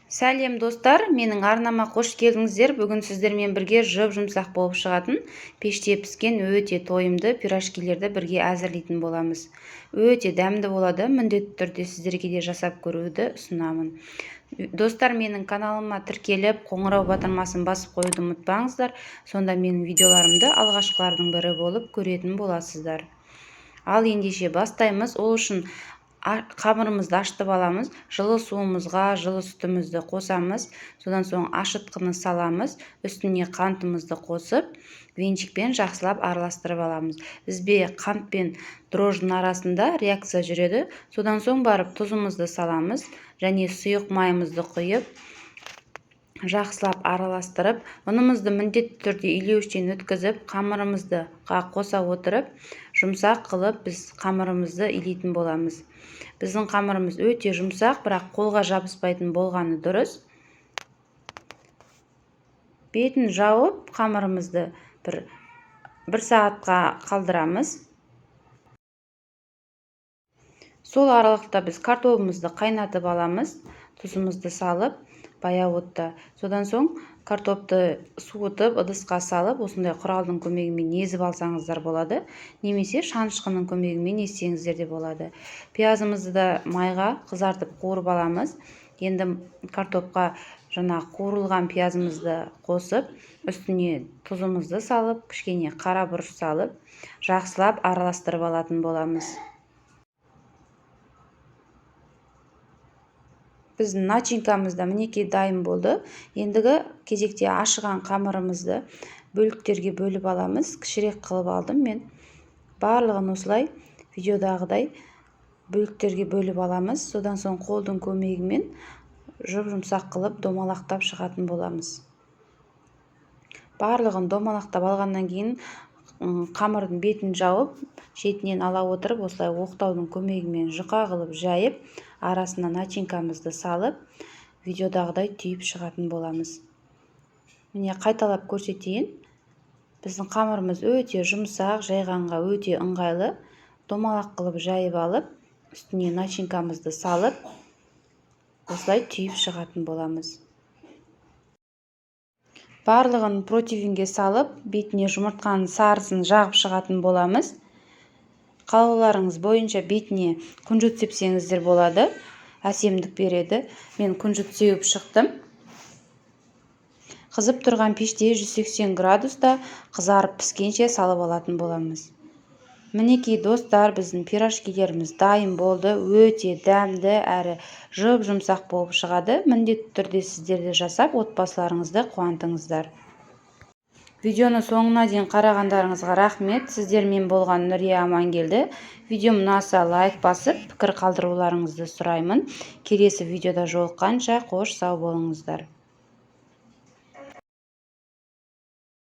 Сәлем достар, менің арнама қош келдіңіздер. Бүгін сіздермен бірге жұмсақ болып шығатын пеште піскен өте тойымды пирожкилерді бірге әзірлейтін боламыз. Өте дәмді болады, міндетті түрде сіздерге де жасап көруді ұсынамын. Достар, менің каналыма тіркеліп, қоңырау батырмасын басып қоюды ұмытпаңыздар. Сонда менің видеоларымды алғашқылардың бірі болып көретін боласыздар. Ал ендеше бастаймыз. Ол үшін қамырымызды ашытып аламыз. Жылы суымызға жылы сүтімізді қосамыз. Содан соң ашытқыны саламыз. Үстіне қантымызды қосып, венчикпен жақсылап араластырып аламыз. Бізбе қант пен дрожжының арасында реакция жүреді. Содан соң барып тұзымызды саламыз және сұйық майымызды құйып, жақсылап араластырып, ұнымызды міндетті түрде илеуіштен өткізіп, қамырымызды қоса отырып, жұмсақ қылып біз қамырымызды илейтін боламыз. Біздің қамырымыз өте жұмсақ, бірақ қолға жабыспайтын болғаны дұрыс. Бетін жауып, қамырымызды бір сағатқа қалдырамыз. Сол аралықта біз картопымызды қайнатып аламыз, тұзымызды салып, баяу отта. Содан соң картопты суытып, ыдысқа салып, осындай құралдың көмегімен езіп алсаңыздар болады, немесе шанышқының көмегімен езсеңіздер де болады. Пиязымызды да майға қызартып қуырып аламыз. Енді картопқа жаңа қуырылған пиязымызды қосып, үстіне тұзымызды салып, кішкене қара бұрыш салып, жақсылап араластырып алатын боламыз. Біздің начинкамыз да мінекей дайын болды. Ендігі кезекте ашыған қамырымызды бөліктерге бөліп аламыз. Кішірек қылып алдым мен. Барлығын осылай видеодағыдай бөліктерге бөліп аламыз. Содан соң қолдың көмегімен жұмсақ қылып домалақтап шығатын боламыз. Барлығын домалақтап алғаннан кейін қамырдың бетін жауып, шетінен ала отырып, осылай оқтаудың көмегімен жұқа қылып жайып, арасына начинкамызды салып, видеодағыдай түйіп шығатын боламыз. Міне қайталап көрсетейін. Біздің қамырымыз өте жұмсақ, жайғанға өте ыңғайлы. Домалақ қылып жайып алып, үстіне начинкамызды салып, осылай түйіп шығатын боламыз. Барлығын противенге салып, бетіне жұмыртқаның сарысын жағып шығатын боламыз. Қалауларыңыз бойынша бетіне күнжіт сепсеңіздер болады, әсемдік береді. Мен күнжіт сеуіп шықтым. Қызып тұрған пеште 180 градуста қызарып піскенше салып алатын боламыз. Мінекей достар, біздің пирожкилеріміз дайын болды. Өте дәмді әрі жұмсақ болып шығады. Міндетті түрде сіздерде жасап, отбасыларыңызды қуантыңыздар. Видеоны соңына дейін қарағандарыңызға рахмет. Сіздермен болған Нұрия Амангелді. Видеом ұнаса лайк басып, пікір қалдыруларыңызды сұраймын. Келесі видеода жолыққанша қош сау болыңыздар.